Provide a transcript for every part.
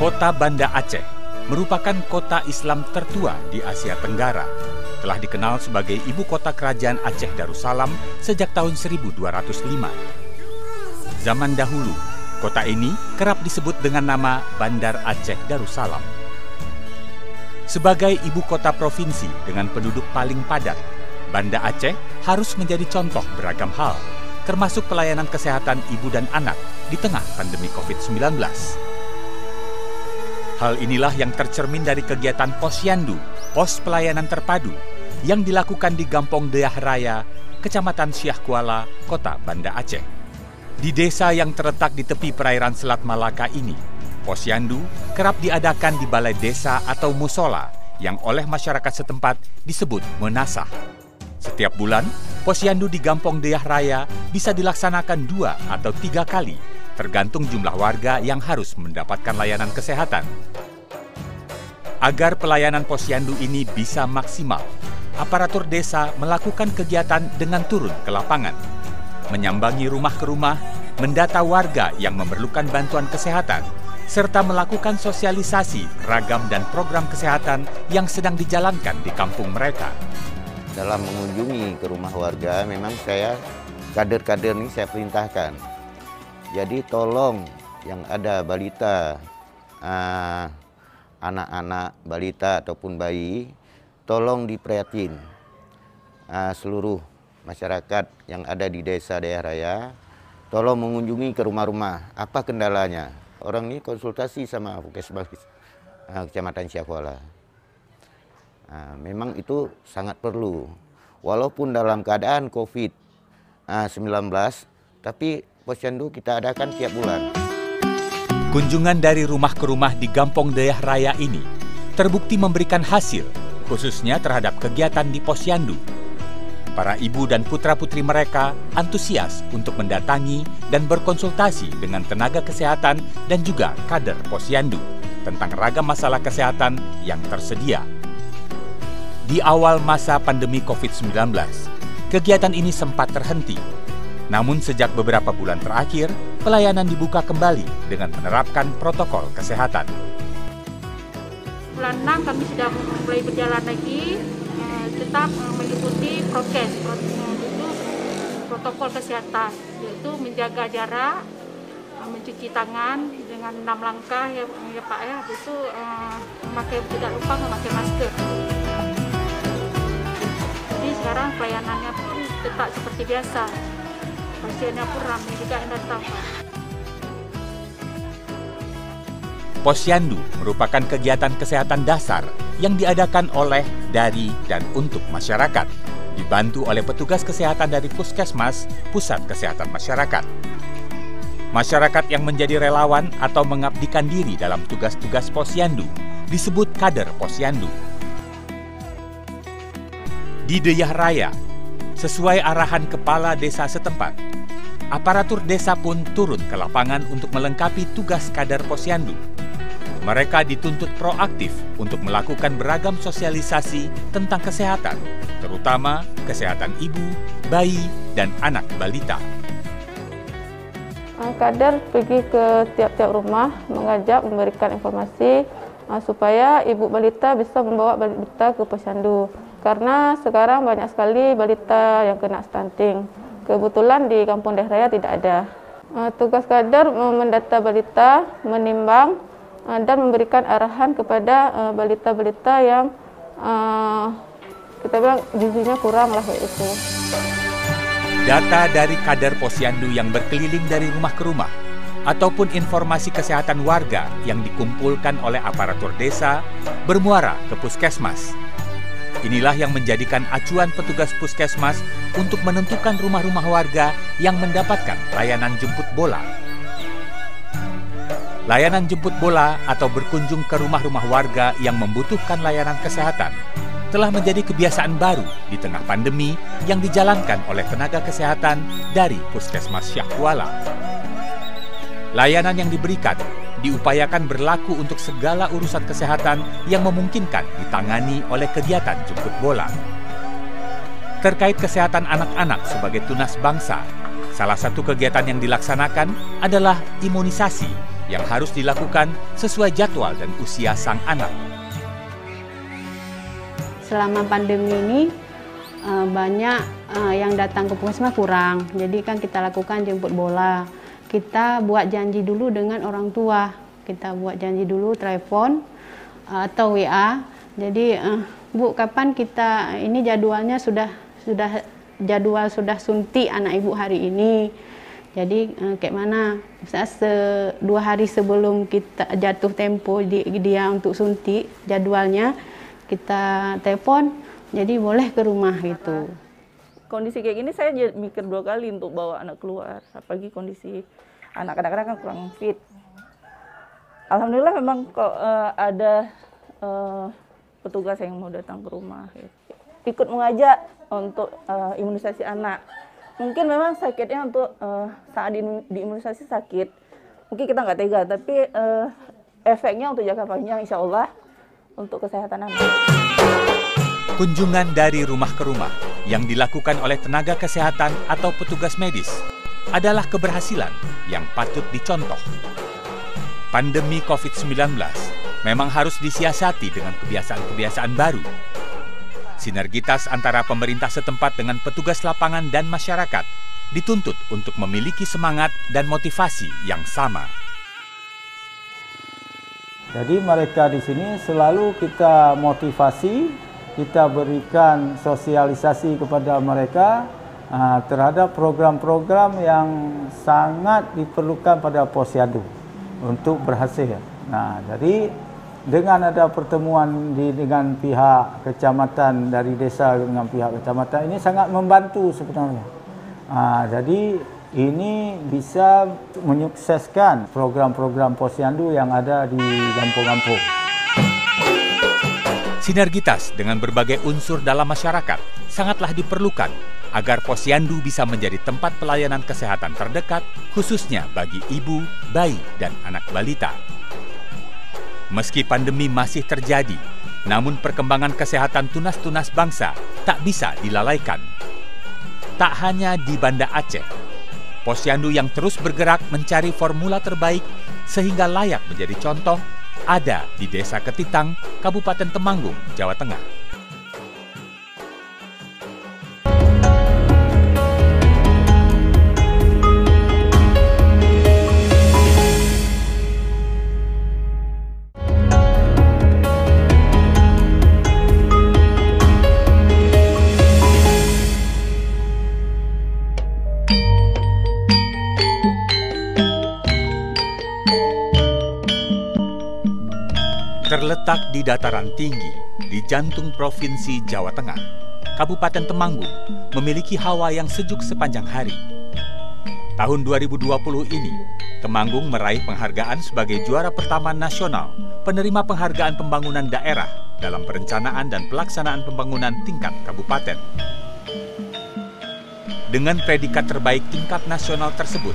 Kota Banda Aceh merupakan kota Islam tertua di Asia Tenggara. Telah dikenal sebagai ibu kota kerajaan Aceh Darussalam sejak tahun 1205. Zaman dahulu, kota ini kerap disebut dengan nama Bandar Aceh Darussalam. Sebagai ibu kota provinsi dengan penduduk paling padat, Banda Aceh harus menjadi contoh beragam hal, termasuk pelayanan kesehatan ibu dan anak di tengah pandemi COVID-19. Hal inilah yang tercermin dari kegiatan Posyandu, Pos Pelayanan Terpadu, yang dilakukan di Gampong Deyah Raya, Kecamatan Syah Kuala, Kota Banda Aceh. Di desa yang terletak di tepi perairan Selat Malaka ini, Posyandu kerap diadakan di balai desa atau musola yang oleh masyarakat setempat disebut menasah. Setiap bulan, Posyandu di Gampong Deyah Raya bisa dilaksanakan 2 atau 3 kali, tergantung jumlah warga yang harus mendapatkan layanan kesehatan. Agar pelayanan Posyandu ini bisa maksimal, aparatur desa melakukan kegiatan dengan turun ke lapangan, menyambangi rumah ke rumah, mendata warga yang memerlukan bantuan kesehatan, serta melakukan sosialisasi ragam dan program kesehatan yang sedang dijalankan di kampung mereka. Dalam mengunjungi ke rumah warga, memang kader-kader ini saya perintahkan. Jadi tolong yang ada balita, anak-anak balita ataupun bayi, tolong diperhatiin seluruh masyarakat yang ada di desa Deyah Raya, tolong mengunjungi ke rumah-rumah. Apa kendalanya? Orang ini konsultasi sama Puskesmas Kecamatan Syah Kuala. Memang itu sangat perlu. Walaupun dalam keadaan COVID-19, tapi Posyandu kita adakan tiap bulan. Kunjungan dari rumah ke rumah di Gampong Deyah Raya ini terbukti memberikan hasil, khususnya terhadap kegiatan di Posyandu. Para ibu dan putra-putri mereka antusias untuk mendatangi dan berkonsultasi dengan tenaga kesehatan dan juga kader Posyandu tentang ragam masalah kesehatan yang tersedia. Di awal masa pandemi COVID-19, kegiatan ini sempat terhenti. Namun sejak beberapa bulan terakhir, pelayanan dibuka kembali dengan menerapkan protokol kesehatan. Bulan 6 kami sudah mulai berjalan lagi, tetap mengikuti prokes, itu protokol kesehatan, yaitu menjaga jarak, mencuci tangan dengan 6 langkah ya Pak ya, itu tidak lupa memakai masker. Jadi sekarang pelayanannya pun tetap seperti biasa. Pasiennya pun ramai juga yang datang, Pak. Posyandu merupakan kegiatan kesehatan dasar yang diadakan oleh, dari, dan untuk masyarakat, dibantu oleh petugas kesehatan dari Puskesmas, Pusat Kesehatan Masyarakat. Masyarakat yang menjadi relawan atau mengabdikan diri dalam tugas-tugas Posyandu disebut kader Posyandu. Di Deyah Raya, sesuai arahan kepala desa setempat, aparatur desa pun turun ke lapangan untuk melengkapi tugas kader Posyandu. Mereka dituntut proaktif untuk melakukan beragam sosialisasi tentang kesehatan, terutama kesehatan ibu, bayi, dan anak balita. Kader pergi ke tiap-tiap rumah, mengajak, memberikan informasi supaya ibu balita bisa membawa balita ke Posyandu. Karena sekarang banyak sekali balita yang kena stunting. Kebetulan di Kampung Deyah Raya tidak ada. Tugas kader mendata balita, menimbang, dan memberikan arahan kepada balita-balita yang kita bilang gizinya kurang lah kayak itu. Data dari kader Posyandu yang berkeliling dari rumah ke rumah ataupun informasi kesehatan warga yang dikumpulkan oleh aparatur desa bermuara ke Puskesmas. Inilah yang menjadikan acuan petugas Puskesmas untuk menentukan rumah-rumah warga yang mendapatkan layanan jemput bola. Layanan jemput bola atau berkunjung ke rumah-rumah warga yang membutuhkan layanan kesehatan telah menjadi kebiasaan baru di tengah pandemi yang dijalankan oleh tenaga kesehatan dari Puskesmas Syah Kuala. Layanan yang diberikan diupayakan berlaku untuk segala urusan kesehatan yang memungkinkan ditangani oleh kegiatan jemput bola. Terkait kesehatan anak-anak sebagai tunas bangsa, salah satu kegiatan yang dilaksanakan adalah imunisasi yang harus dilakukan sesuai jadwal dan usia sang anak. Selama pandemi ini banyak yang datang ke puskesmas kurang, jadi kan kita lakukan jemput bola. Kita buat janji dulu dengan orang tua, kita buat janji dulu telepon atau WA. Jadi Bu, kapan kita ini jadwalnya sudah suntik anak ibu hari ini. Jadi kayak mana? Misalnya 2 hari sebelum kita jatuh tempo dia untuk suntik jadwalnya, kita telepon, jadi boleh ke rumah gitu. Kondisi kayak gini saya mikir 2 kali untuk bawa anak keluar, apalagi kondisi anak kadang-kadang kan kurang fit. Alhamdulillah memang kok ada petugas yang mau datang ke rumah, ikut mengajak untuk imunisasi anak. Mungkin memang sakitnya untuk saat diimunisasi sakit, mungkin kita nggak tega, tapi efeknya untuk jangka panjang insya Allah untuk kesehatan anak. Kunjungan dari rumah ke rumah yang dilakukan oleh tenaga kesehatan atau petugas medis adalah keberhasilan yang patut dicontoh. Pandemi COVID-19 memang harus disiasati dengan kebiasaan-kebiasaan baru. Sinergitas antara pemerintah setempat dengan petugas lapangan dan masyarakat dituntut untuk memiliki semangat dan motivasi yang sama. Jadi mereka di sini selalu kita motivasi, kita berikan sosialisasi kepada mereka terhadap program-program yang sangat diperlukan pada Posyandu untuk berhasil. Nah, jadi dengan ada pertemuan dengan pihak kecamatan, dari desa dengan pihak kecamatan, ini sangat membantu sebenarnya. Jadi ini bisa menyukseskan program-program Posyandu yang ada di kampung-kampung. Sinergitas dengan berbagai unsur dalam masyarakat sangatlah diperlukan agar Posyandu bisa menjadi tempat pelayanan kesehatan terdekat, khususnya bagi ibu, bayi, dan anak balita. Meski pandemi masih terjadi, namun perkembangan kesehatan tunas-tunas bangsa tak bisa dilalaikan. Tak hanya di Banda Aceh, Posyandu yang terus bergerak mencari formula terbaik sehingga layak menjadi contoh ada di Desa Ketitang, Kabupaten Temanggung, Jawa Tengah. Terletak di dataran tinggi di jantung Provinsi Jawa Tengah, Kabupaten Temanggung memiliki hawa yang sejuk sepanjang hari. Tahun 2020 ini, Temanggung meraih penghargaan sebagai juara pertama nasional penerima penghargaan pembangunan daerah dalam perencanaan dan pelaksanaan pembangunan tingkat kabupaten. Dengan predikat terbaik tingkat nasional tersebut,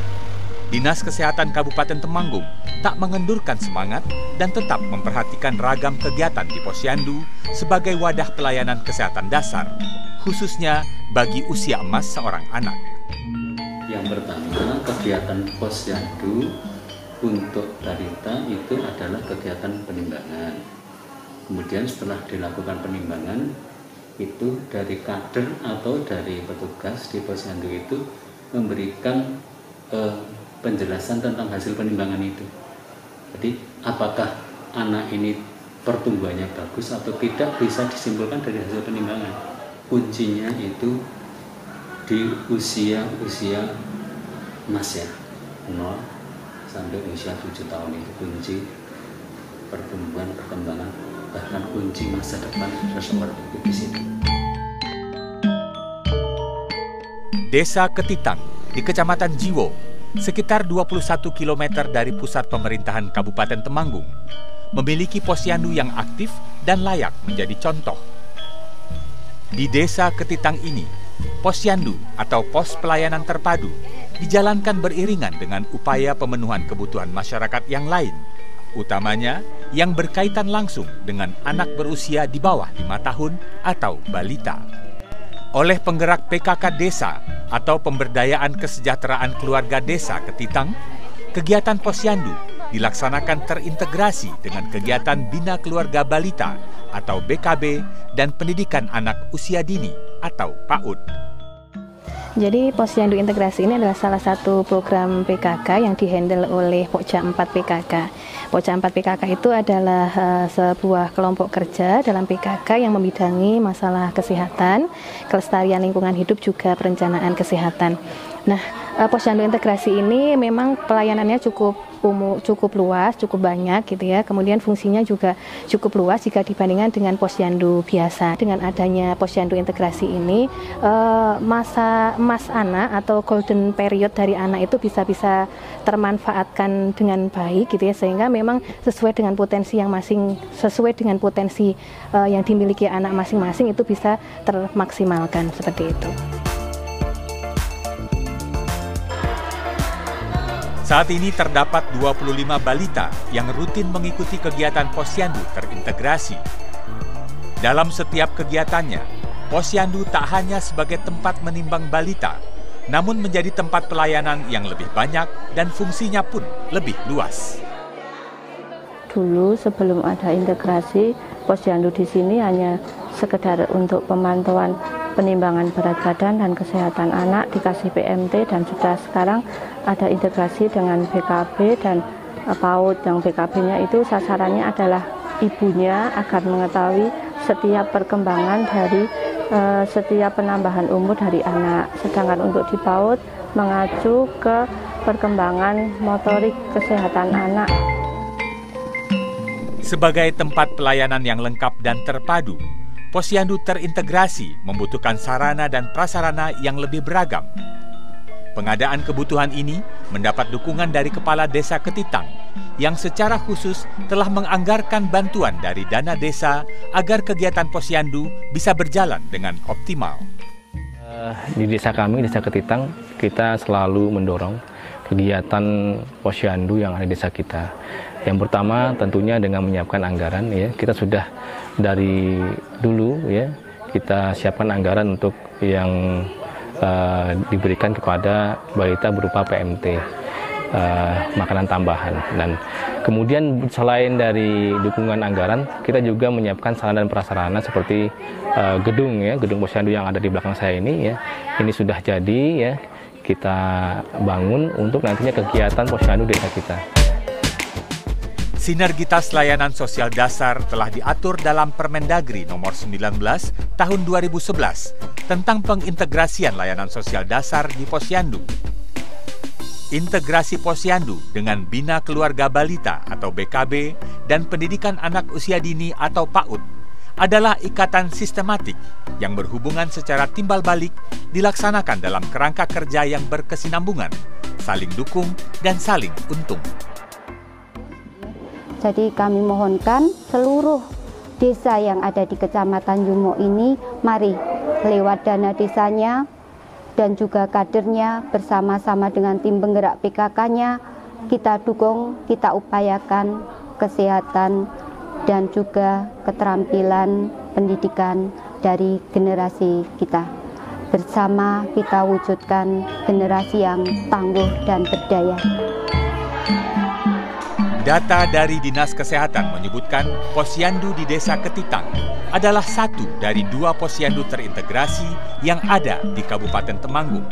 Dinas Kesehatan Kabupaten Temanggung tak mengendurkan semangat dan tetap memperhatikan ragam kegiatan di Posyandu sebagai wadah pelayanan kesehatan dasar, khususnya bagi usia emas seorang anak. Yang pertama, kegiatan Posyandu untuk balita itu adalah kegiatan penimbangan. Kemudian setelah dilakukan penimbangan, itu dari kader atau dari petugas di Posyandu itu memberikan penjelasan tentang hasil penimbangan itu. Jadi apakah anak ini pertumbuhannya bagus atau tidak bisa disimpulkan dari hasil penimbangan. Kuncinya itu di usia emas ya, 0 sampai usia 7 tahun itu kunci pertumbuhan, perkembangan, bahkan kunci masa depan seseorang itu di situ. Desa Ketitang di Kecamatan Jiwo, sekitar 21 km dari pusat pemerintahan Kabupaten Temanggung, memiliki Posyandu yang aktif dan layak menjadi contoh. Di Desa Ketitang ini, Posyandu atau Pos Pelayanan Terpadu dijalankan beriringan dengan upaya pemenuhan kebutuhan masyarakat yang lain, utamanya yang berkaitan langsung dengan anak berusia di bawah 5 tahun atau balita. Oleh penggerak PKK Desa atau Pemberdayaan Kesejahteraan Keluarga Desa Ketitang, kegiatan Posyandu dilaksanakan terintegrasi dengan kegiatan Bina Keluarga Balita atau BKB dan Pendidikan Anak Usia Dini atau PAUD. Jadi Posyandu Integrasi ini adalah salah satu program PKK yang dihandle oleh Pokja 4 PKK. Pokja 4 PKK itu adalah sebuah kelompok kerja dalam PKK yang membidangi masalah kesehatan, kelestarian lingkungan hidup, juga perencanaan kesehatan. Nah, Posyandu Integrasi ini memang pelayanannya cukup luas, cukup banyak gitu ya. Kemudian fungsinya juga cukup luas jika dibandingkan dengan Posyandu biasa. Dengan adanya Posyandu Integrasi ini, masa emas anak atau golden period dari anak itu bisa termanfaatkan dengan baik gitu ya, sehingga memang sesuai dengan potensi yang dimiliki anak masing-masing itu bisa termaksimalkan seperti itu. Saat ini terdapat 25 balita yang rutin mengikuti kegiatan Posyandu terintegrasi. Dalam setiap kegiatannya, Posyandu tak hanya sebagai tempat menimbang balita, namun menjadi tempat pelayanan yang lebih banyak dan fungsinya pun lebih luas. Dulu sebelum ada integrasi, Posyandu di sini hanya sekedar untuk pemantauan penimbangan berat badan dan kesehatan anak, dikasih PMT, dan sudah sekarang ada integrasi dengan BKB dan PAUD. Yang BKB-nya itu sasarannya adalah ibunya agar mengetahui setiap perkembangan dari setiap penambahan umur dari anak. Sedangkan untuk di PAUD mengacu ke perkembangan motorik kesehatan anak. Sebagai tempat pelayanan yang lengkap dan terpadu, Posyandu terintegrasi membutuhkan sarana dan prasarana yang lebih beragam. Pengadaan kebutuhan ini mendapat dukungan dari Kepala Desa Ketitang yang secara khusus telah menganggarkan bantuan dari dana desa agar kegiatan Posyandu bisa berjalan dengan optimal. Di desa kami, Desa Ketitang, kita selalu mendorong kegiatan Posyandu yang ada di desa kita. Yang pertama tentunya dengan menyiapkan anggaran, ya. Kita sudah dari dulu, ya, kita siapkan anggaran untuk yang diberikan kepada balita berupa PMT, makanan tambahan. Dan kemudian selain dari dukungan anggaran, kita juga menyiapkan sarana dan prasarana seperti gedung, ya, gedung Posyandu yang ada di belakang saya ini, ya. Ini sudah jadi, ya, kita bangun untuk nantinya kegiatan Posyandu desa kita. Sinergitas layanan sosial dasar telah diatur dalam Permendagri nomor 19 tahun 2011 tentang pengintegrasian layanan sosial dasar di Posyandu. Integrasi Posyandu dengan Bina Keluarga Balita atau BKB dan Pendidikan Anak Usia Dini atau PAUD adalah ikatan sistematik yang berhubungan secara timbal balik dilaksanakan dalam kerangka kerja yang berkesinambungan, saling dukung dan saling untung. Jadi kami mohonkan seluruh desa yang ada di Kecamatan Yumo ini, mari lewat dana desanya dan juga kadernya bersama-sama dengan tim penggerak PKK-nya, kita dukung, kita upayakan kesehatan dan juga keterampilan pendidikan dari generasi kita. Bersama kita wujudkan generasi yang tangguh dan berdaya. Data dari Dinas Kesehatan menyebutkan Posyandu di Desa Ketitang adalah satu dari 2 Posyandu terintegrasi yang ada di Kabupaten Temanggung.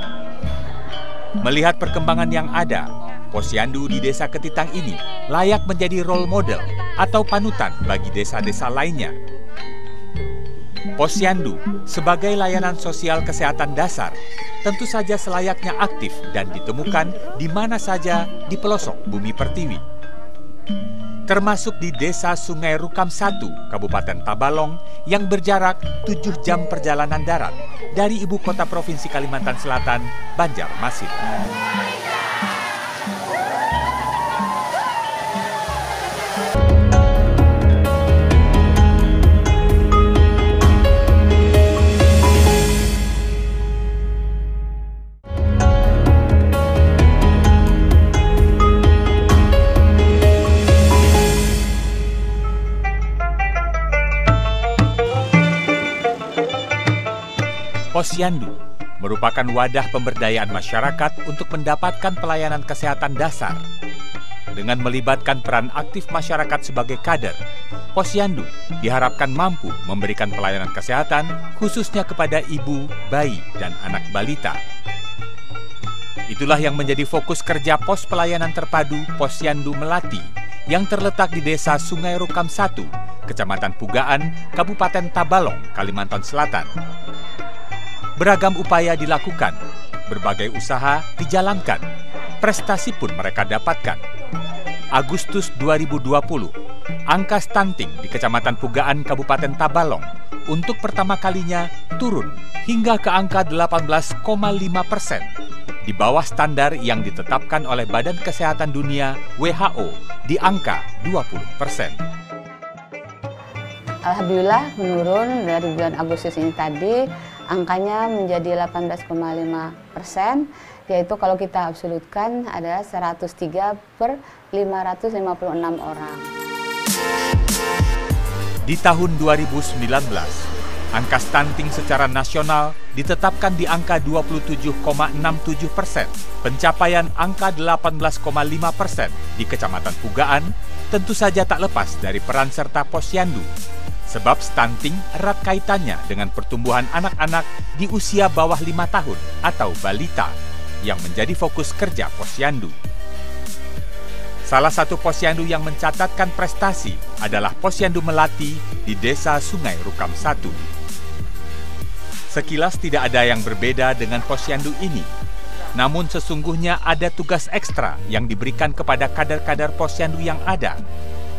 Melihat perkembangan yang ada, Posyandu di Desa Ketitang ini layak menjadi role model atau panutan bagi desa-desa lainnya. Posyandu sebagai layanan sosial kesehatan dasar tentu saja selayaknya aktif dan ditemukan di mana saja di pelosok bumi pertiwi. Termasuk di Desa Sungai Rukam 1, Kabupaten Tabalong yang berjarak 7 jam perjalanan darat dari ibu kota Provinsi Kalimantan Selatan, Banjarmasin. Posyandu merupakan wadah pemberdayaan masyarakat untuk mendapatkan pelayanan kesehatan dasar. dengan melibatkan peran aktif masyarakat sebagai kader, Posyandu diharapkan mampu memberikan pelayanan kesehatan khususnya kepada ibu, bayi, dan anak balita. Itulah yang menjadi fokus kerja Pos Pelayanan Terpadu Posyandu Melati yang terletak di Desa Sungai Rukam 1, Kecamatan Pugaan, Kabupaten Tabalong, Kalimantan Selatan. Beragam upaya dilakukan, berbagai usaha dijalankan, prestasi pun mereka dapatkan. Agustus 2020, angka stunting di Kecamatan Pugaan, Kabupaten Tabalong untuk pertama kalinya turun hingga ke angka 18,5%, di bawah standar yang ditetapkan oleh Badan Kesehatan Dunia WHO di angka 20%. Alhamdulillah menurun dari bulan Agustus ini tadi, angkanya menjadi 18,5%, yaitu kalau kita absolutkan adalah 103 per 556 orang. Di tahun 2019, angka stunting secara nasional ditetapkan di angka 27,67%. Pencapaian angka 18,5% di Kecamatan Pugaan tentu saja tak lepas dari peran serta Posyandu. Sebab stunting erat kaitannya dengan pertumbuhan anak-anak di usia bawah 5 tahun atau balita yang menjadi fokus kerja Posyandu. Salah satu Posyandu yang mencatatkan prestasi adalah Posyandu Melati di Desa Sungai Rukam 1. Sekilas tidak ada yang berbeda dengan Posyandu ini. Namun sesungguhnya ada tugas ekstra yang diberikan kepada kader-kader Posyandu yang ada,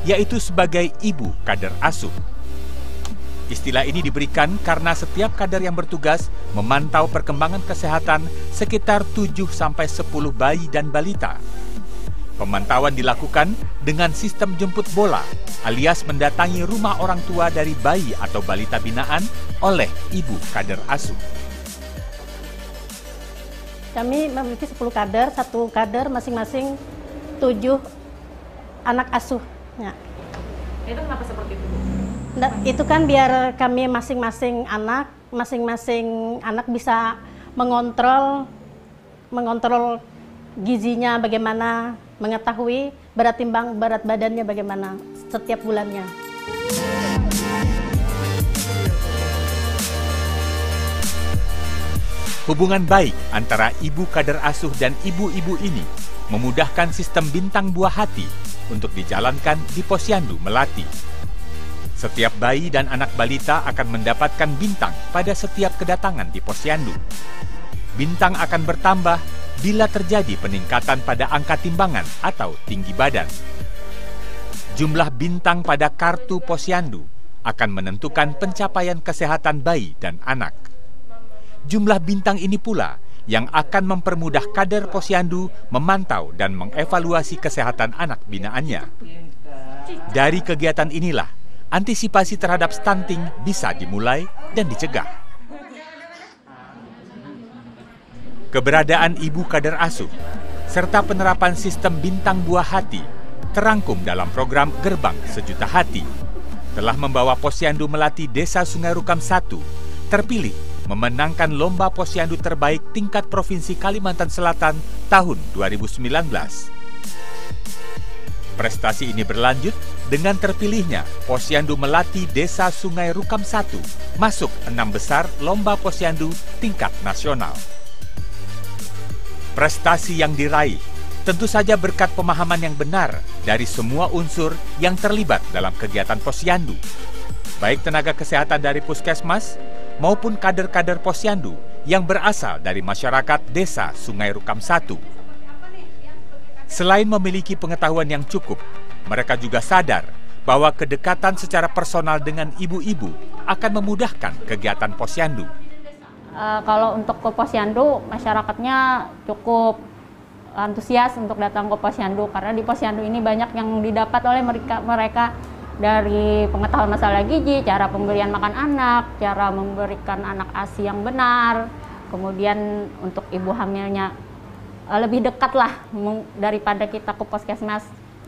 yaitu sebagai ibu kader asuh. Istilah ini diberikan karena setiap kader yang bertugas memantau perkembangan kesehatan sekitar 7-10 bayi dan balita. Pemantauan dilakukan dengan sistem jemput bola, alias mendatangi rumah orang tua dari bayi atau balita binaan oleh ibu kader asuh. Kami memiliki 10 kader, satu kader masing-masing 7 anak asuh. Ya. Itu kenapa seperti itu? Itu kan biar kami masing-masing anak bisa mengontrol gizinya bagaimana, mengetahui berat timbang, berat badannya bagaimana setiap bulannya. Hubungan baik antara ibu kader asuh dan ibu-ibu ini memudahkan sistem bintang buah hati untuk dijalankan di Posyandu Melati. Setiap bayi dan anak balita akan mendapatkan bintang pada setiap kedatangan di Posyandu. Bintang akan bertambah bila terjadi peningkatan pada angka timbangan atau tinggi badan. Jumlah bintang pada kartu Posyandu akan menentukan pencapaian kesehatan bayi dan anak. Jumlah bintang ini pula yang akan mempermudah kader Posyandu memantau dan mengevaluasi kesehatan anak binaannya. Dari kegiatan inilah, antisipasi terhadap stunting bisa dimulai dan dicegah. Keberadaan ibu kader asuh serta penerapan sistem bintang buah hati terangkum dalam program Gerbang Sejuta Hati telah membawa Posyandu Melati Desa Sungai Rukam 1 terpilih memenangkan Lomba Posyandu Terbaik tingkat Provinsi Kalimantan Selatan tahun 2019. Prestasi ini berlanjut dengan terpilihnya Posyandu Melati Desa Sungai Rukam 1 masuk 6 besar Lomba Posyandu tingkat nasional. Prestasi yang diraih tentu saja berkat pemahaman yang benar dari semua unsur yang terlibat dalam kegiatan Posyandu, baik tenaga kesehatan dari puskesmas maupun kader-kader Posyandu yang berasal dari masyarakat Desa Sungai Rukam 1. Selain memiliki pengetahuan yang cukup, mereka juga sadar bahwa kedekatan secara personal dengan ibu-ibu akan memudahkan kegiatan Posyandu. Kalau untuk ke Posyandu, masyarakatnya cukup antusias untuk datang ke Posyandu karena di Posyandu ini banyak yang didapat oleh mereka dari pengetahuan masalah gizi, cara pemberian makan anak, cara memberikan anak ASI yang benar, kemudian untuk ibu hamilnya lebih dekat lah daripada kita ke puskesmas,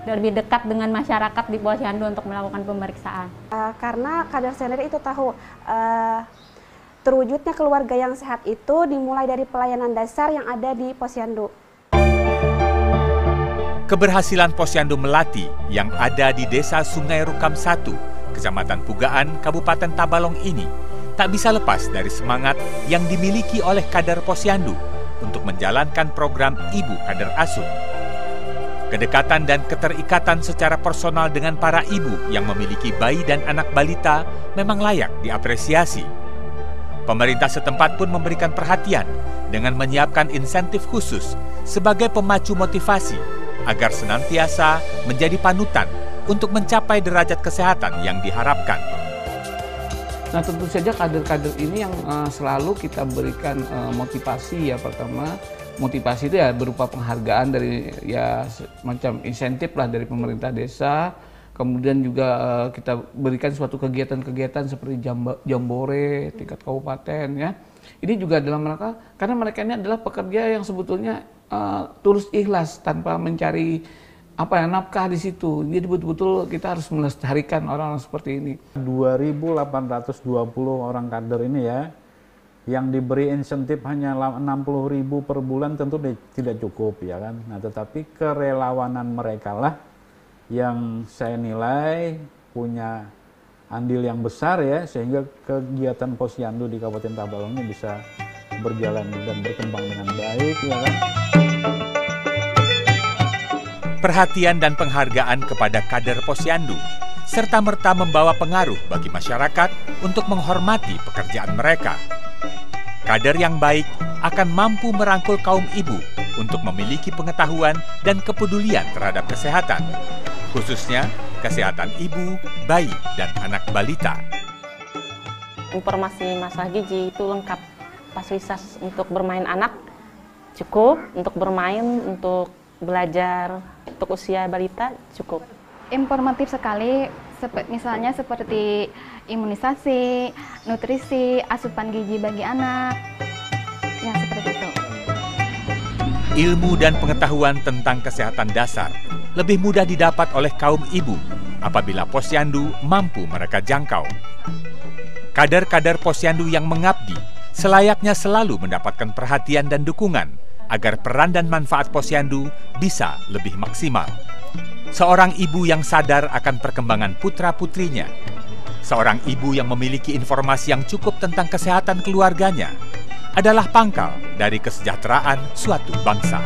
lebih dekat dengan masyarakat di Posyandu untuk melakukan pemeriksaan. Karena kader sendiri itu tahu terwujudnya keluarga yang sehat itu dimulai dari pelayanan dasar yang ada di Posyandu. Keberhasilan Posyandu Melati yang ada di Desa Sungai Rukam 1, Kecamatan Pugaan, Kabupaten Tabalong ini tak bisa lepas dari semangat yang dimiliki oleh kader Posyandu untuk menjalankan program Ibu Kader Asuh. Kedekatan dan keterikatan secara personal dengan para ibu yang memiliki bayi dan anak balita memang layak diapresiasi. Pemerintah setempat pun memberikan perhatian dengan menyiapkan insentif khusus sebagai pemacu motivasi agar senantiasa menjadi panutan untuk mencapai derajat kesehatan yang diharapkan. Nah, tentu saja kader-kader ini yang selalu kita berikan motivasi ya. Pertama, motivasi itu ya berupa penghargaan dari ya semacam insentif lah dari pemerintah desa. Kemudian juga kita berikan suatu kegiatan-kegiatan seperti jambore tingkat kabupaten ya. Ini juga dalam rangka karena mereka ini adalah pekerja yang sebetulnya tulus ikhlas tanpa mencari nafkah di situ. Jadi betul-betul kita harus melestarikan orang-orang seperti ini. 2.820 orang kader ini ya, yang diberi insentif hanya 60.000 per bulan tentu tidak cukup ya kan. Nah, tetapi kerelawanan mereka lah yang saya nilai punya andil yang besar ya, sehingga kegiatan Posyandu di Kabupaten Tabalong ini bisa berjalan dan berkembang dengan baik ya kan. Perhatian dan penghargaan kepada kader Posyandu serta-merta membawa pengaruh bagi masyarakat untuk menghormati pekerjaan mereka. Kader yang baik akan mampu merangkul kaum ibu untuk memiliki pengetahuan dan kepedulian terhadap kesehatan, khususnya kesehatan ibu, bayi, dan anak balita. Informasi masalah gizi itu lengkap. Fasilitas untuk bermain anak cukup, untuk bermain, untuk belajar, untuk usia balita cukup. Informatif sekali, misalnya seperti imunisasi, nutrisi, asupan gizi bagi anak, ya seperti itu. Ilmu dan pengetahuan tentang kesehatan dasar lebih mudah didapat oleh kaum ibu apabila Posyandu mampu mereka jangkau. Kader-kader Posyandu yang mengabdi selayaknya selalu mendapatkan perhatian dan dukungan agar peran dan manfaat Posyandu bisa lebih maksimal. Seorang ibu yang sadar akan perkembangan putra-putrinya, seorang ibu yang memiliki informasi yang cukup tentang kesehatan keluarganya, adalah pangkal dari kesejahteraan suatu bangsa.